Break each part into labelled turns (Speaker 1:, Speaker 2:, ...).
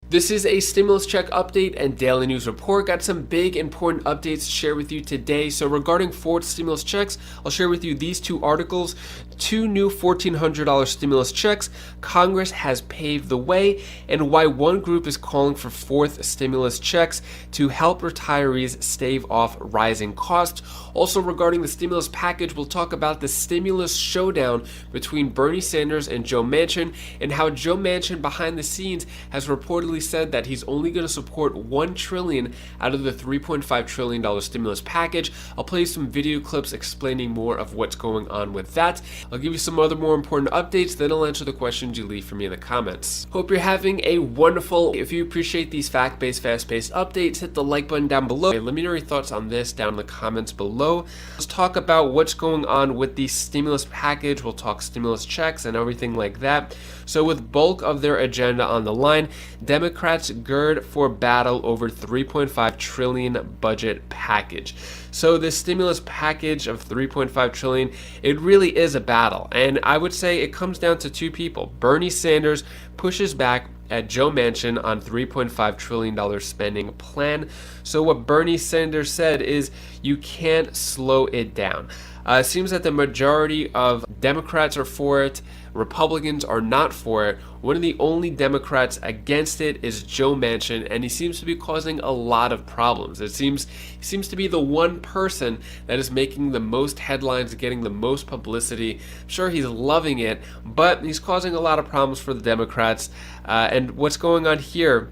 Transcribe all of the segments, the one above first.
Speaker 1: This is a stimulus check update and daily news report. Got some big important updates to share with you today. So regarding Ford's stimulus checks, I'll share with you these two articles. Two new $1,400 stimulus checks. Congress has paved the way, and why one group is calling for fourth stimulus checks to help retirees stave off rising costs. Also regarding the stimulus package, we'll talk about the stimulus showdown between Bernie Sanders and Joe Manchin, and how Joe Manchin behind the scenes has reportedly said that he's only going to support $1 trillion out of the $3.5 trillion stimulus package. I'll play you some video clips explaining more of what's going on with that. I'll give you some other more important updates, then I'll answer the questions you leave for me in the comments. Hope you're having a wonderful. If you appreciate these fact-based, fast-paced updates, hit the like button down below. Let me know your thoughts on this down in the comments below. Let's talk about what's going on with the stimulus package. We'll talk stimulus checks and everything like that. So with bulk of their agenda on the line, Democrats gird for battle over $3.5 trillion budget package. So this stimulus package of $3.5 trillion, it really is a battle. And I would say it comes down to two people. Bernie Sanders pushes back at Joe Manchin on $3.5 trillion spending plan. So what Bernie Sanders said is you can't slow it down. It seems that the majority of Democrats are for it. Republicans are not for it. One of the only Democrats against it is Joe Manchin, and he seems to be causing a lot of problems. He seems to be the one person that is making the most headlines, getting the most publicity. I'm sure he's loving it, but he's causing a lot of problems for the Democrats. And what's going on here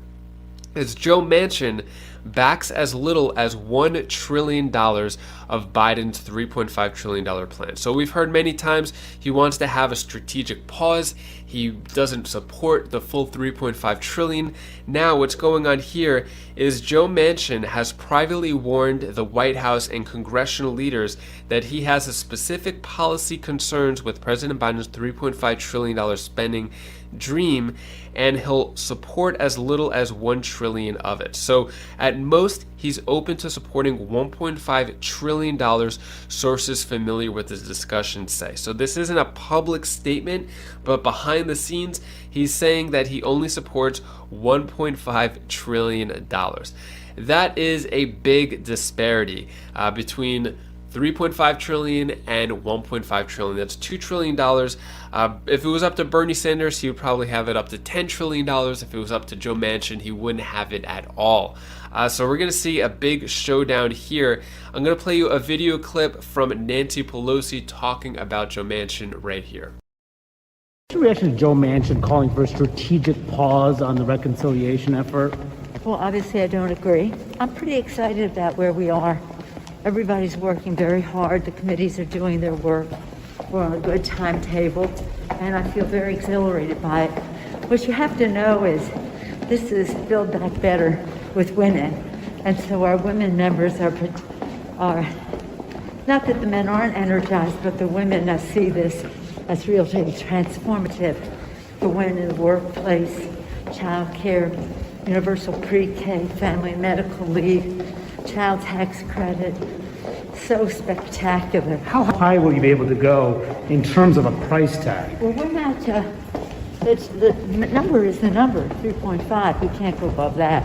Speaker 1: is Joe Manchin backs as little as $1 trillion of Biden's $3.5 trillion plan. So we've heard many times he wants to have a strategic pause. He doesn't support the full $3.5 trillion. Now what's going on here is Joe Manchin has privately warned the White House and congressional leaders that he has a specific policy concerns with President Biden's $3.5 trillion spending dream, and he'll support as little as $1 trillion of it. So at most, he's open to supporting $1.5 trillion, sources familiar with this discussion say. So this isn't a public statement, but behind the scenes, he's saying that he only supports $1.5 trillion. That is a big disparity between $3.5 trillion and $1.5 trillion. That's $2 trillion. If it was up to Bernie Sanders, he would probably have it up to $10 trillion. If it was up to Joe Manchin, he wouldn't have it at all. So we're going to see a big showdown here. I'm going to play you a video clip from Nancy Pelosi talking about Joe Manchin right here.
Speaker 2: What's your reaction to Joe Manchin calling for a strategic pause on the reconciliation effort?
Speaker 3: Well, obviously I don't agree. I'm pretty excited about where we are. Everybody's working very hard. The committees are doing their work. We're on a good timetable, and I feel very exhilarated by it. What you have to know is this is Build Back Better with women, and so our women members are not that the men aren't energized, but the women see this as really transformative for women in the workplace, child care, universal pre-K, family and medical leave, child tax credit. So spectacular.
Speaker 2: How high will you be able to go in terms of a price tag?
Speaker 3: Well, we're not, the number is the number, 3.5. We can't go above that.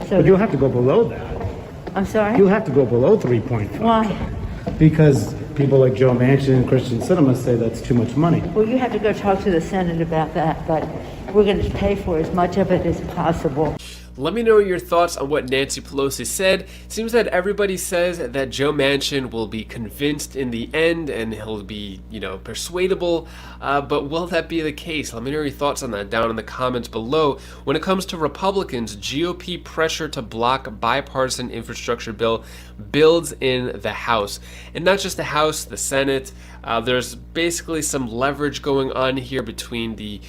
Speaker 3: So
Speaker 2: But you'll have to go below that.
Speaker 3: I'm sorry?
Speaker 2: You'll have to go below 3.5.
Speaker 3: Why?
Speaker 2: Because people like Joe Manchin and Christian Cinema say that's too much money.
Speaker 3: Well, you have to go talk to the Senate about that, but we're going to pay for as much of it as possible.
Speaker 1: Let me know your thoughts on what Nancy Pelosi said. It seems that everybody says that Joe Manchin will be convinced in the end and he'll be, persuadable. But will that be the case? Let me know your thoughts on that down in the comments below. When it comes to Republicans, GOP pressure to block bipartisan infrastructure bill builds in the House. And not just the House, the Senate. There's basically some leverage going on here between the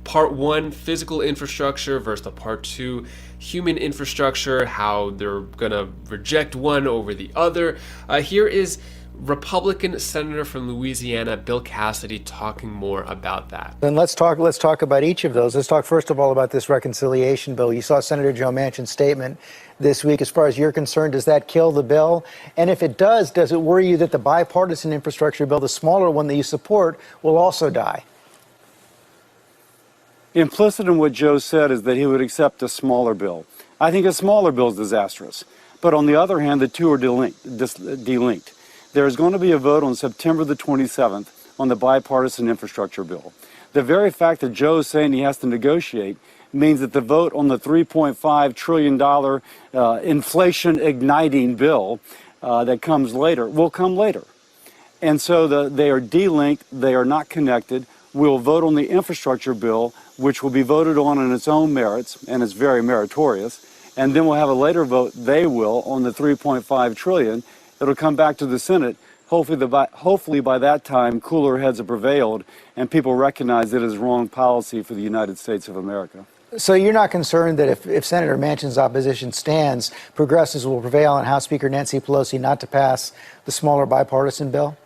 Speaker 1: Part 1, physical infrastructure, versus the Part 2, human infrastructure, how they're going to reject one over the other. Here is Republican Senator from Louisiana, Bill Cassidy, talking more about that.
Speaker 4: Then let's talk about each of those. Let's talk first of all about this reconciliation bill. You saw Senator Joe Manchin's statement this week. As far as you're concerned, does that kill the bill? And if it does it worry you that the bipartisan infrastructure bill, the smaller one that you support, will also die?
Speaker 5: Implicit in what Joe said is that he would accept a smaller bill. I think a smaller bill is disastrous. But on the other hand, the two are delinked. There is going to be a vote on September the 27th on the bipartisan infrastructure bill. The very fact that Joe is saying he has to negotiate means that the vote on the $3.5 trillion inflation-igniting bill that comes later will come later. And so they are delinked, they are not connected. We'll vote on the infrastructure bill, which will be voted on its own merits, and it's very meritorious. And then we'll have a later vote, they will, on the $3.5 trillion. It'll come back to the Senate. Hopefully by that time, cooler heads have prevailed and people recognize it is wrong policy for the United States of America.
Speaker 4: So you're not concerned that if Senator Manchin's opposition stands, progressives will prevail on House Speaker Nancy Pelosi not to pass the smaller bipartisan bill?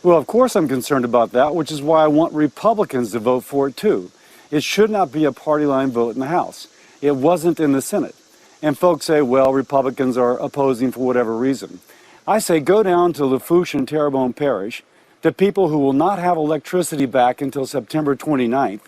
Speaker 5: Well, of course I'm concerned about that, which is why I want Republicans to vote for it too. It should not be a party line vote in the House. It wasn't in the Senate. And folks say, well, Republicans are opposing for whatever reason. I say go down to Lafourche and Terrebonne Parish, to people who will not have electricity back until September 29th,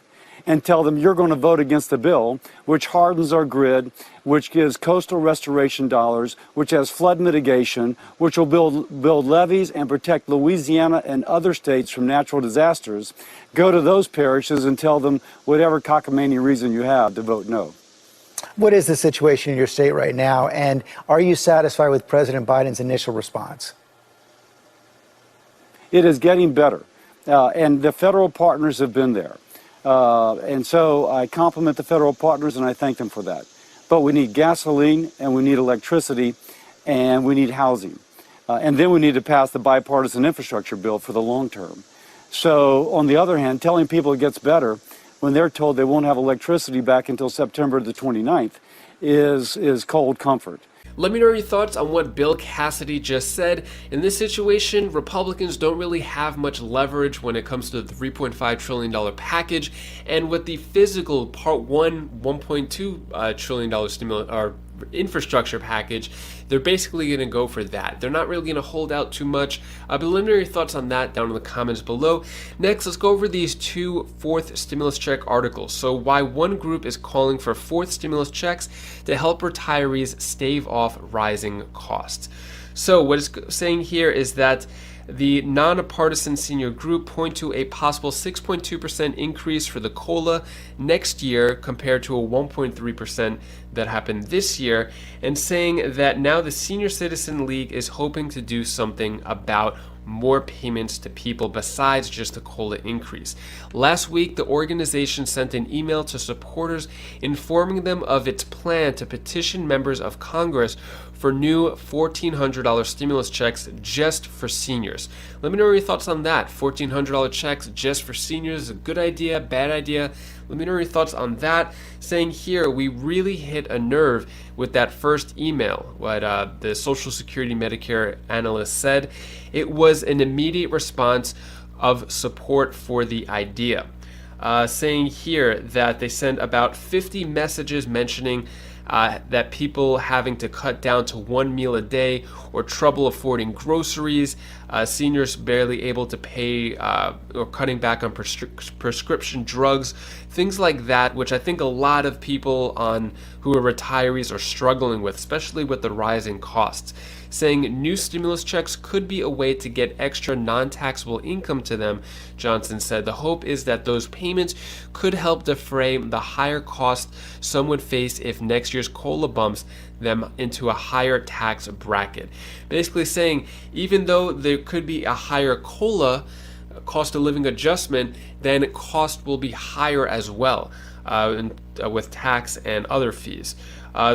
Speaker 5: and tell them you're going to vote against the bill, which hardens our grid, which gives coastal restoration dollars, which has flood mitigation, which will build levees and protect Louisiana and other states from natural disasters. Go to those parishes and tell them whatever cockamamie reason you have to vote no.
Speaker 4: What is the situation in your state right now, and are you satisfied with President Biden's initial response?
Speaker 5: It is getting better, and the federal partners have been there. And so I compliment the federal partners and I thank them for that. But we need gasoline and we need electricity and we need housing. And then we need to pass the bipartisan infrastructure bill for the long term. So on the other hand, telling people it gets better when they're told they won't have electricity back until September the 29th is cold comfort.
Speaker 1: Let me know your thoughts on what Bill Cassidy just said. In this situation, Republicans don't really have much leverage when it comes to the $3.5 trillion package, and with the physical Part 1, $1.2 trillion stimulus or infrastructure package, they're basically going to go for that. They're not really going to hold out too much. But let me know your thoughts on that down in the comments below. Next, let's go over these two fourth stimulus check articles. So why one group is calling for fourth stimulus checks to help retirees stave off rising costs. So what it's saying here is that the nonpartisan senior group point to a possible 6.2% increase for the COLA next year compared to a 1.3% that happened this year, and saying that now the Senior Citizen League is hoping to do something about more payments to people besides just the COLA increase. Last week, the organization sent an email to supporters informing them of its plan to petition members of Congress for new $1,400 stimulus checks just for seniors. Let me know your thoughts on that. $1,400 checks just for seniors, a good idea, bad idea? Let me know your thoughts on that. Saying here, we really hit a nerve with that first email, what the Social Security Medicare analyst said. It was an immediate response of support for the idea. Saying here that they sent about 50 messages mentioning that people having to cut down to one meal a day or trouble affording groceries, seniors barely able to pay or cutting back on prescription drugs, things like that, which I think a lot of people who are retirees are struggling with, especially with the rising costs. Saying new stimulus checks could be a way to get extra non-taxable income to them, Johnson said. The hope is that those payments could help defray the higher cost some would face if next year's COLA bumps them into a higher tax bracket. Basically saying, even though there could be a higher COLA, cost of living adjustment, then cost will be higher as well with tax and other fees.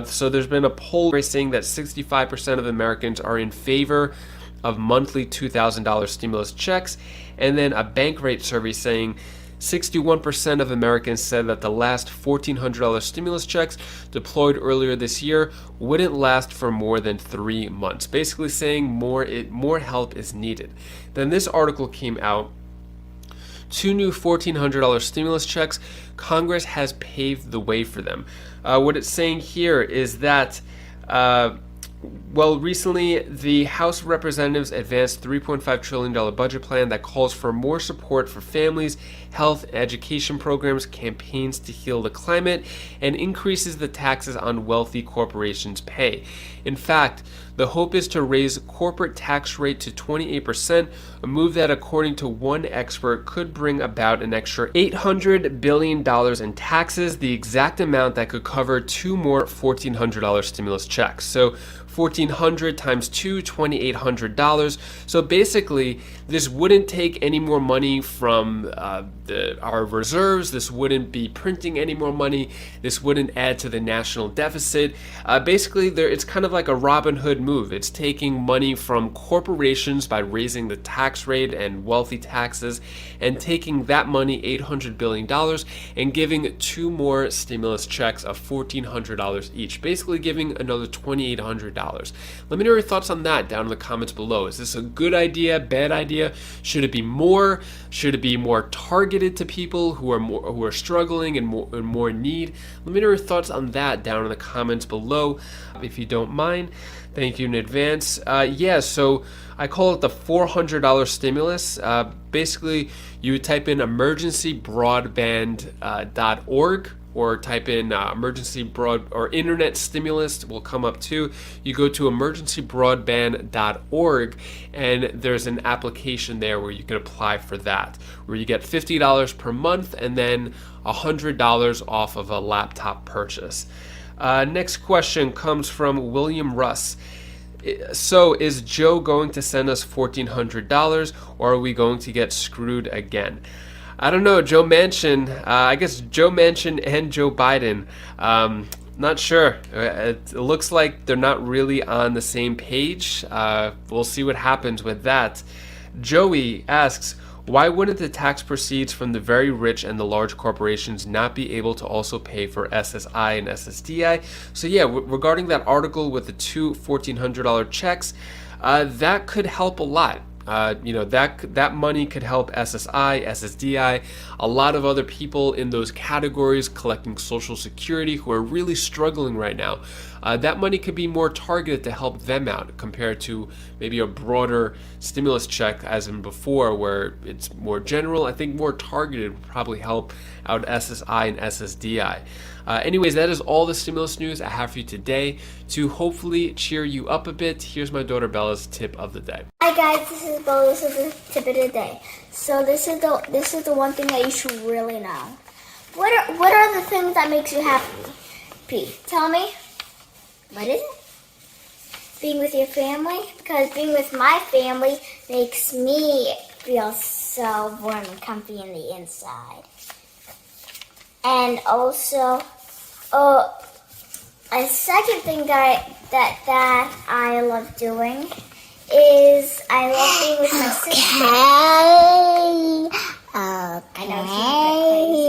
Speaker 1: So there's been a poll saying that 65% of Americans are in favor of monthly $2,000 stimulus checks, and then a bank rate survey saying 61% of Americans said that the last $1,400 stimulus checks deployed earlier this year wouldn't last for more than 3 months. Basically saying more help is needed. Then this article came out. Two new $1,400 stimulus checks, Congress has paved the way for them. What it's saying here is that, recently the House of Representatives advanced $3.5 trillion budget plan that calls for more support for families health, education programs, campaigns to heal the climate, and increases the taxes on wealthy corporations pay. In fact, the hope is to raise corporate tax rate to 28%, a move that, according to one expert, could bring about an extra $800 billion in taxes, the exact amount that could cover 2 more $1,400 stimulus checks. So $1,400 times 2, $2,800. So basically, this wouldn't take any more money from our reserves. This wouldn't be printing any more money. This wouldn't add to the national deficit. Basically, it's kind of like a Robin Hood move. It's taking money from corporations by raising the tax rate and wealthy taxes, and taking that money, $800 billion, and giving 2 more stimulus checks of $1,400 each, basically giving another $2,800. Let me know your thoughts on that down in the comments below. Is this a good idea, bad idea? Should it be more? Should it be more targeted to people who are struggling and more in need? Let me know your thoughts on that down in the comments below, if you don't mind. Thank you in advance. So I call it the $400 stimulus. Basically, you would type in emergencybroadband.org, or type in emergency broad or internet stimulus will come up too. You go to emergencybroadband.org, and there's an application there where you can apply for that, where you get $50 per month and then $100 off of a laptop purchase. Next question comes from William Russ. So is Joe going to send us $1,400, or are we going to get screwed again? I don't know, Joe Manchin. I guess Joe Manchin and Joe Biden. Not sure. It looks like they're not really on the same page. We'll see what happens with that. Joey asks, why wouldn't the tax proceeds from the very rich and the large corporations not be able to also pay for SSI and SSDI? So yeah, regarding that article with the 2 $1,400 checks, that could help a lot. That money could help SSI, SSDI, a lot of other people in those categories collecting Social Security who are really struggling right now. That money could be more targeted to help them out compared to maybe a broader stimulus check as in before, where it's more general. I think more targeted would probably help out SSI and SSDI. Anyways, that is all the stimulus news I have for you today. To hopefully cheer you up a bit, here's my daughter Bella's tip of the day.
Speaker 6: Hi guys, this is Bella. This is the tip of the day. So this is the one thing that you should really know. What are the things that makes you happy? Tell me. What is it? Being with your family? Because being with my family makes me feel so warm and comfy in the inside. And also, a second thing that I love doing is I love being with my sister. I know she's a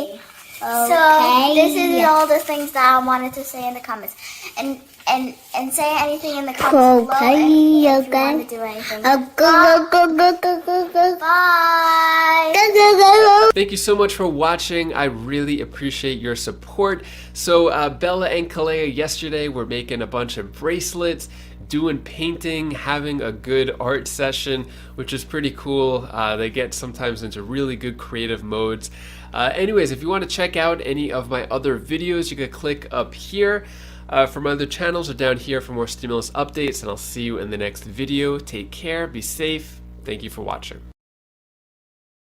Speaker 6: bit crazy. So this is all the things that I wanted to say in the comments, and say anything in the comments below. And if you want to do anything. Bye.
Speaker 1: Thank you so much for watching. I really appreciate your support. So Bella and Kalea yesterday were making a bunch of bracelets, doing painting, having a good art session, which is pretty cool. They get sometimes into really good creative modes. Anyways, if you want to check out any of my other videos, you can click up here for my other channels, or down here for more stimulus updates, and I'll see you in the next video. Take care, be safe. Thank you for watching.